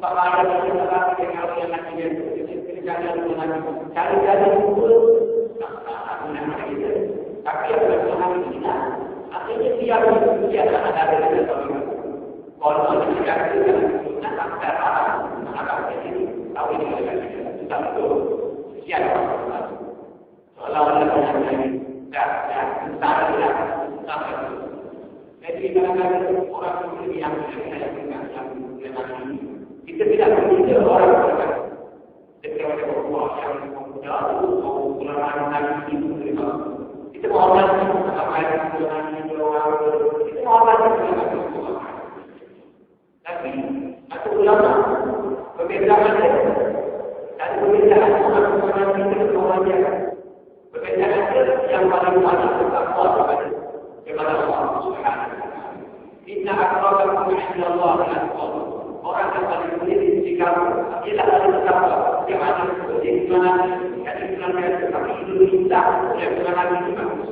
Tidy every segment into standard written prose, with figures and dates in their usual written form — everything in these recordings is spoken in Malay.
Bahaya kita kalau yang nantinya kerjaan cari buku, tapi yang berkenan kita, akhirnya dia akan ada di dalam. Kalau tidak kita akan jadi tahu ini kita betul siapa. Kalau ada yang jadi kadang-kadang orang seperti yang kita tidak berpikir orang berkata ketika ada berbuat yang jauh atau ulama yang itu kita mau lagi apa yang kita mau lagi tapi atau ulama perbedaan dan perbedaan orang kita semuanya perbedaan yang paling banyak takwa kepada Allah Subhanahu wa taala. Inna akramakum 'inda Allah al-atqakum. Orang yang paling mulia di sisi kamu ialah orang bertakwa. Yang ada seperti mana yang dikenalkan seperti Indonesia yang mengenal itu bagus.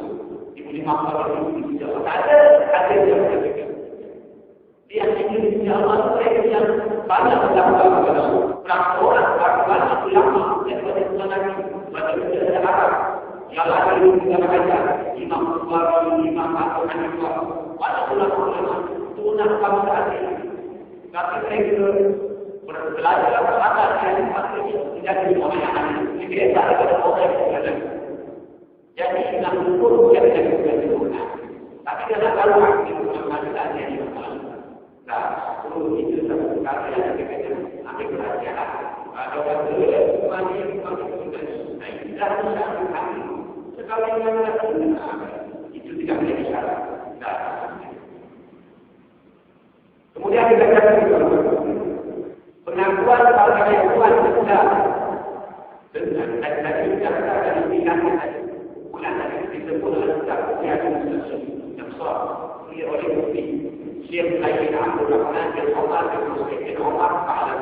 Diberi masalah itu tidak ada yang berbeda. Dia ingin Allah yang banyak bertakwa kepada Allah. Berapa orang banyak ulama yang mengenal itu Arab. Yang ada di negara raja, Imam Bukhari, Imam Abu Hanifah, banyak ulama tunang kamu tadi. Tapi saya belajar apa yang pasti tidak dimuliakan. Tidak ada orang yang berada. Jadi nak ukur bukan tidak dimuliakan. Tapi kalau itu masalah yang nah, perlu itu satu kali yang kita ambil pelajaran. Ada orang dulu masih tidak bisa sekali yang itu tidak boleh disyarat. Kemudian kita katakan pengakuan kalau yang kuat sudah dan tadi kita akan dipikirkan bulan tadi disebut adalah yang besar ini oleh Nabi Syekh Sayyid Abdul Rahman bin Umar bin Muhammad Umar pada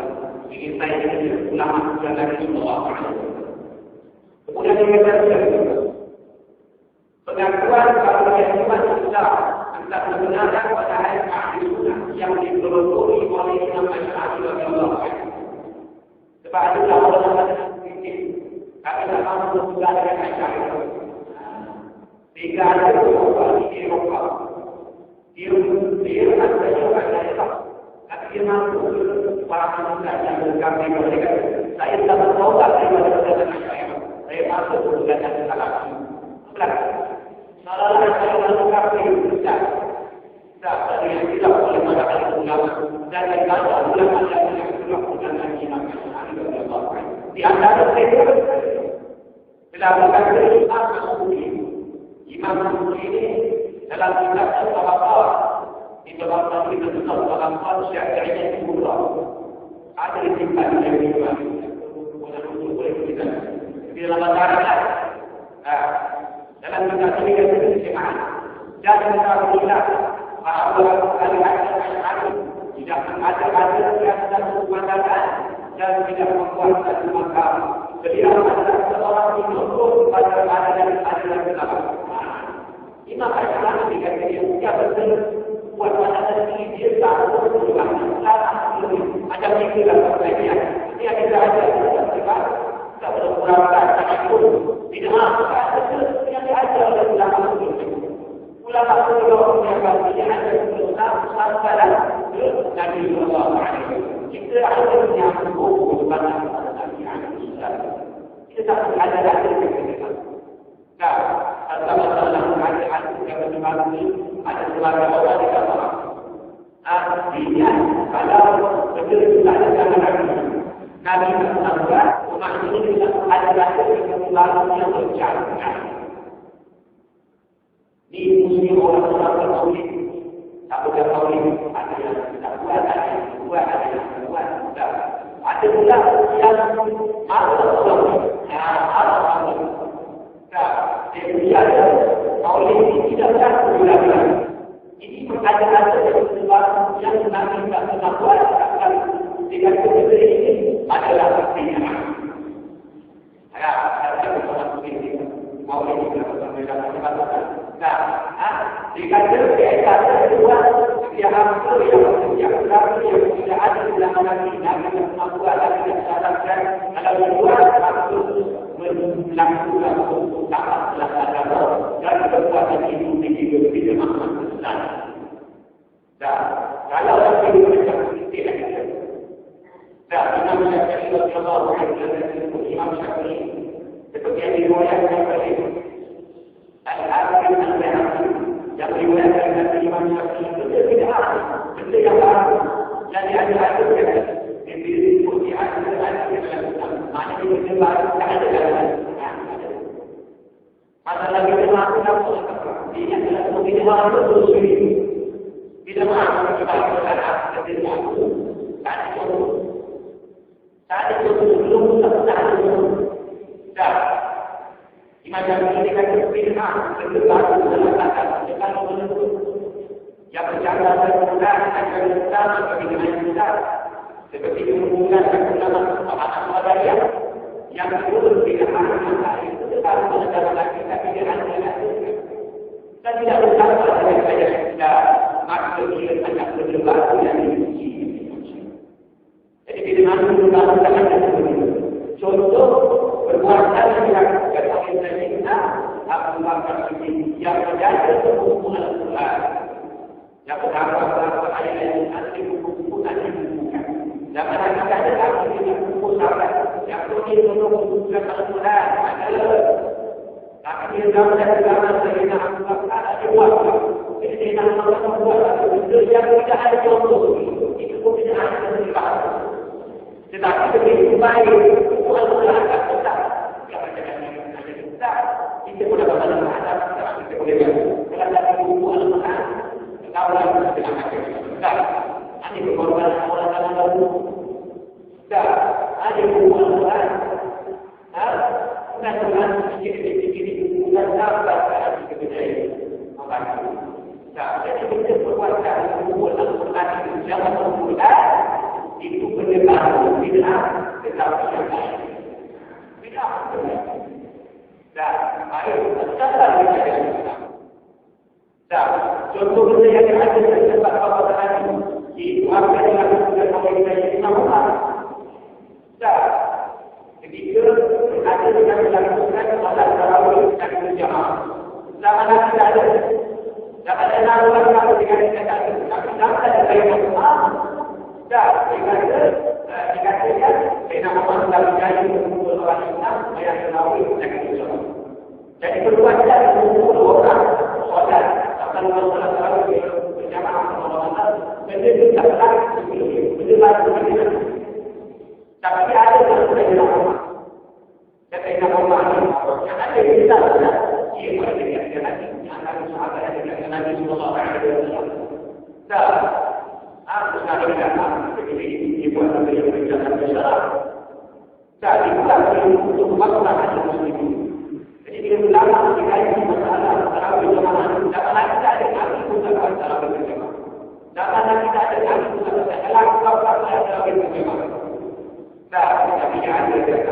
ingin saya ini ulama ulama Rasulullah. Kemudian kita katakan pengakuan kalau yang kuat sudah antara sebenarnya pada ayat ahli yang dipelopori oleh Imam Syafi'i radhiyallahu anhu. Sebab itu orang ini kami tak mahu bersuara dengan Syafi'i. Jika ada orang di Eropa, dia ada juga ada. Tapi dia mampu para manusia yang berkami mereka. Saya dapat tahu tak daripada Syafi'i. Saya masuk dengan salah. Salah saya melakukan perubahan. Tak yang tidak boleh melakukan ulama dan kalau ulama yang melakukan Imam Syafi'i di antara mereka melakukan Imam Syafi'i ini dalam kitab Al-Tabaqat di dalam kitab Al-Tabaqat Syafi'i kubra ada di tingkat yang kedua boleh kita di dalam masyarakat dalam kitab ini kita disebut dan kita bahwa kalian tidak ada yang satu pandangan dan tidak membuat satu makam. Beliau adalah seorang penutur pada ajaran Islam. Imam Syafi'i dikatakan dia betul buat pandangan ini dia tahu juga ada pikiran berbeda. Dia tidak ada sebab tak berkurang takut tidak ada yang ada dalam ulama ulama yang berbicara tentang masalah Nabi sallallahu alaihi wasallam. Kita ada yang berhubung dengan Nabi alaihi wasallam. Kita tak ada lagi kita. Nah, kalau masalah ada yang berbagi ada keluarga orang di dalam. Artinya kalau betul tidak ada Nabi sallallahu umat ini tidak ada lagi keluarga yang berjaya. Di musim orang-orang bertauhid, tak boleh tauhid, ada yang tak buat, ada yang buat, ada yang buat, ada pula yang ada tauhid, ada tauhid. Dia ada tauhid ini tidak ada guna. Ini ada sebab yang Nabi tak pernah buat, akan dengan kebetulan ini adalah artinya. Ada orang ini mau ini dalam macam-macam. Nah, jika dia kata dua dia hamil yang tidak ada di dalam hati, nabi yang kemampuan lagi yang syaratkan kalau dua waktu melakukan utama selama dan berkuasa itu di dalam Islam. Dan kalau orang itu macam tidak ada. Dan Imam Syafi'i radhiyallahu anhu Imam Syafi'i seperti yang diriwayatkan oleh Al-Hakim Al-Bayhaqi yang diriwayatkan dari Imam Syafi'i itu tidak ada. Benda yang baru yang diajarkan yang disebut diajarkan dalam Islam. Maknanya benda baru tak ada dalam Islam. Masalah kita melakukan ini adalah mungkin orang betul ini. Bila mana kita berharap kepada aku, tak ada belum tak dah. Imam Syafi'i kata firman kedua dalam kata dekat menentu yang berjaga dan akan utama bagi kita seperti kemudian dalam apa yang turun di dalam itu tetap dalam kita tidak ada dan tidak bersama dengan saja kita maksud kita banyak berdebat yang diuji. Jadi di mana kita melakukan contoh perbuatan yang kita kita melakukan yang menjadi hukum Al-Quran yang berdasarkan ayat yang ada di buku Al-Quran. Jangan kita ada di buku Al-Quran yang turun Al-Quran adalah tapi dalam zaman saya nak ada buat. Ini nak buat itu yang tidak ada contoh. Itu pun tidak ada sebab. Tetapi begitu baik Al-Quran kita. Yang ada kita. Kita boleh baca ada. Kita boleh baca. Kalau ada buku Al-Quran, kita boleh baca. Ada berkorban orang dalam buku. Ada buku Al-Quran. Dan Tuhan sedikit-sedikit dan dapat hati kepercayaan. Jadi kita perbuatan hukum Al-Quran itu jangan berbuat itu benar tidak tetapi yang lain. Tidak benar. Dan ayo secara kita. Dan contoh benda yang ada di tempat apa tadi itu apa yang dilakukan oleh kita Muhammad. Dan ketika ada yang dilakukan pada tarawih dan berjamaah. Zaman tidak ada. Jangan ada orang yang dikatakan tapi jangan ada yang dan dikatakan bina Muhammad dalam jadi untuk orang Islam yang tarawih dan berjamaah. Jadi perbuatan untuk orang solat akan melakukan tarawih berjamaah Muhammad benda itu tak laku benda laku. Tapi ada yang sudah dilakukan. Ketika Allah yang ada di dalam ia berdekat dengan anak sahabat yang Nabi sallallahu alaihi wasallam. Dan harus ada dalam seperti ibu Nabi yang berjalan bersama. Dan itu untuk masalah muslimin. Jadi bila ulama berkait masalah tarawih jamaah, jangan kita ada kami untuk tarawih berjamaah. Jangan kita ada kami untuk melakukan tarawih berjamaah. Dan kita tidak ada dalam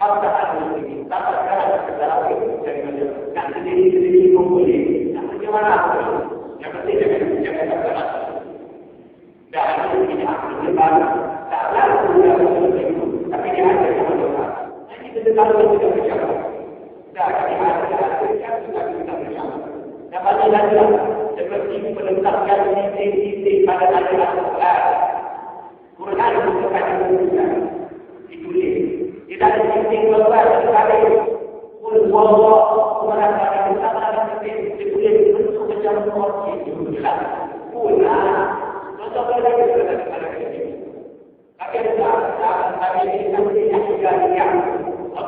masalah muslimin, dapat cara tarawih dari mana? Nak sendiri boleh. Nak bagaimana? Yang penting jangan salah. Dan tidak akan tak lalu tapi dia ada yang berdoa. Jadi kita kalau kita berjamaah, dan dia ada yang kita berjamaah. Dan pada dasarnya seperti meletakkan titik-titik pada Al-Quran. Quran bukan kita ditulis. Tidak ada titik berbuat sekali pun Allah merasa kita akan ditulis bentuk macam orang itu jelas. Pulang, contoh lagi kita ada ini. Tapi ini nanti yang juga yang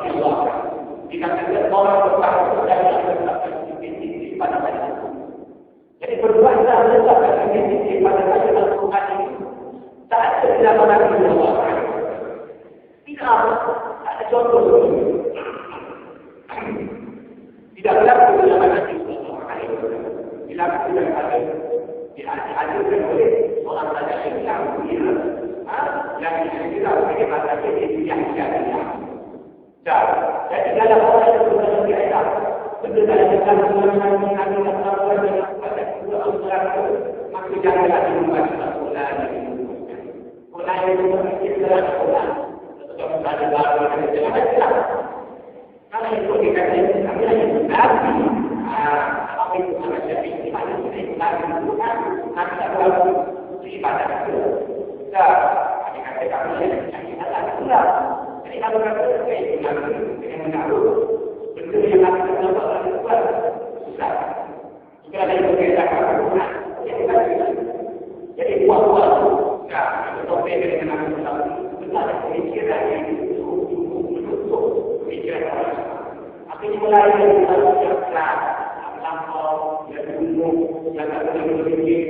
Allah. Jika kita orang bertakwa dan titik pada saya. Jadi berbuatlah letakkan titik pada saya Al-Quran ini. Tak ada dalam hati Allah. Tidak ada contoh. Tidak berlaku dalam hati Allah. Bila kita ada dihadirkan oleh orang saja yang kita boleh kata yang jadi. Jadi dalam orang yang sudah lebih enak, betul dalam kita menggunakan Maka jangan lagi membaca Quran. Quran itu berkira Quran. Tetap ada baru ada jelas. Kalau itu dikatakan kami hanya nabi. Apa itu sama jadi mana kita bukan ada baru ibadah itu. Dah, ada kata kami yang ada pula. Jadi kalau kata itu dengan menaruh bentuk yang akan dilakukan susah. Jika ada yang berkaitan dengan jadi buat-buat enggak topik dengan nama benar pemikiran yang untuk pemikiran akhirnya mulai dari yang keras lampau yang dulu yang tak boleh berfikir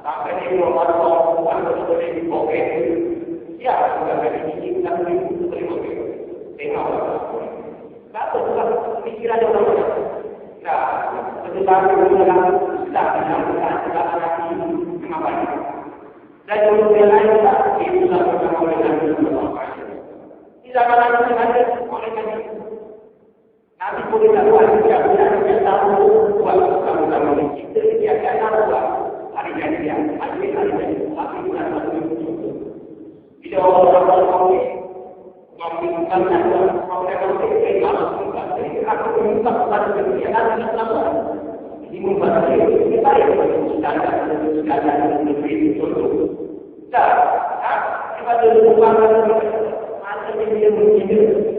sampai di luar bukan boleh dipokek ya sudah dari ini kita boleh berfikir tengok satu pemikiran yang berbeda tetapi dalam Islam dan yang lain itu dilakukan oleh Nabi Muhammad. Di zaman Nabi ada oleh Nabi. Nabi boleh lakukan dia tahu buat kamu kita dia akan tahu hari jadi hari tapi bukan satu. Bila orang kami meminta aku minta kepada dia nanti apa? Ini membantu kita yang lebih contoh. Kita berhubungan macam ini mungkin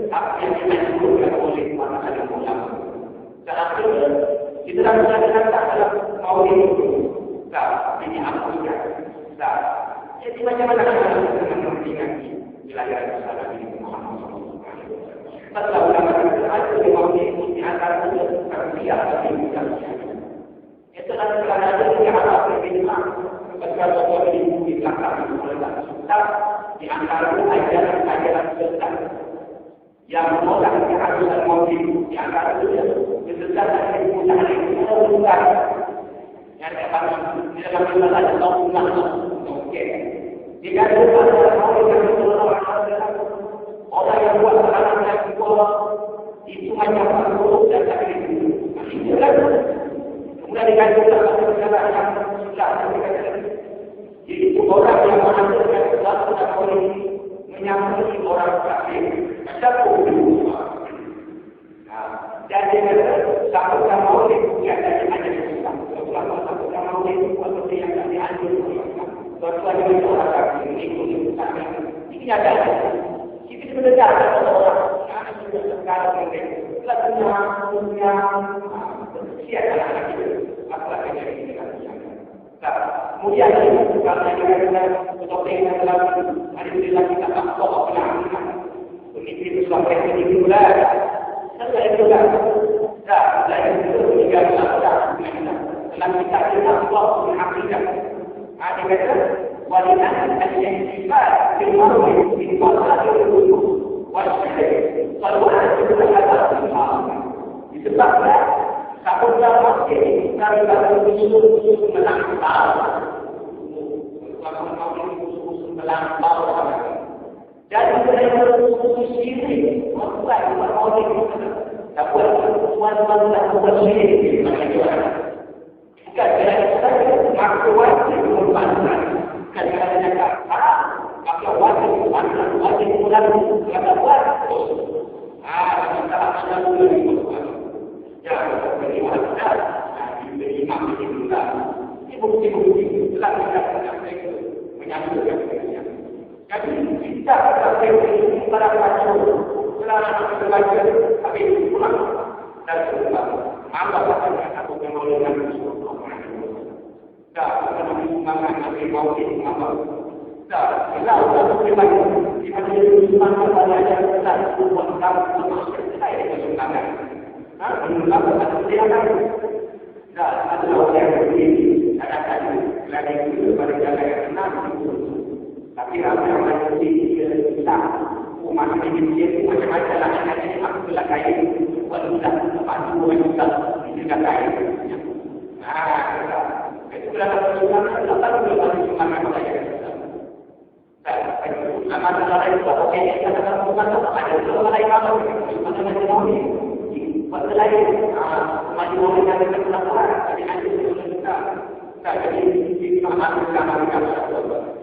apa yang kita lakukan oleh masyarakat ulama. Terakhir kita lakukan dalam maulid itu. Ini apa ya? Jadi macam-macam dengan kepentingan kelahiran besar Nabi Muhammad. Setelah ulama ada di maulid di antara manusia dan manusia. Itu adalah ada yang ada berbeda. Ketika orang di belakang oleh kita di antara ajaran-ajaran sesat yang menolak keharusan maulid di antara kesesatan yang menggunakan bukan yang di dalam masalah Allah mungkin jika ada maulid yang orang yang buat salah yang buat itu hanya buruk dan tak itu. Kemudian dikatakan dalam yang sudah jadi orang yang mengatakan sesuatu dan boleh menyambut orang kafir. Ada pun. Jadi satu sama oleh yang ada di Islam. Satu sama oleh seperti yang dianjurkan. Sesuatu yang orang kafir ini ini ada. Kita sebenarnya ada orang yang sudah sekarang ini punya siapa lagi apa lagi kemudian karena dengan topeng dalam hari ini kita tak tahu apa ini sampai ini bulan sampai bulan dan itu juga dalam kita Allah mengakidah ada kata walilah al-ihtifal bil marwi bil fadl wal syirk kalau ada disebabkan satu dalam ini karena usul melampau melampau jadi mereka usul syirik membuat maulid dapat tuan-tuan dan tuan syirik bukan kerana maksud wajib membantuan kerana kata maka wajib bulan kata wajib kita akan membuat ya, beri wajah, beri imam ini juga. Ini bukti-bukti telah dikatakan mereka menyambutkan mereka. Jadi kita sampai ini pada waktu selama belajar tapi pulang dan pulang. Maka kita satu pengolahan suatu dah kita menggunakan nabi maulid apa? Dah kita sudah belajar di mana mana belajar kita buat kamu termasuk saya menggunakan. Menggunakan silakan. Dah ada orang yang begini, ada tadi lagi itu pada jalan yang benar. Tapi apa yang masih kita umat ini dia macam-macam lah yang aku belakai. Walau dah tempat dua juga tidak kaya. Itu berapa perjuangan kita tahu berapa perjuangan saya. Masalah itu okey kita akan bukan ada masalah lain kalau macam-macam ini. Masa lain, maju orang yang ada kelakuan, ada yang ada kita. Jadi, kita akan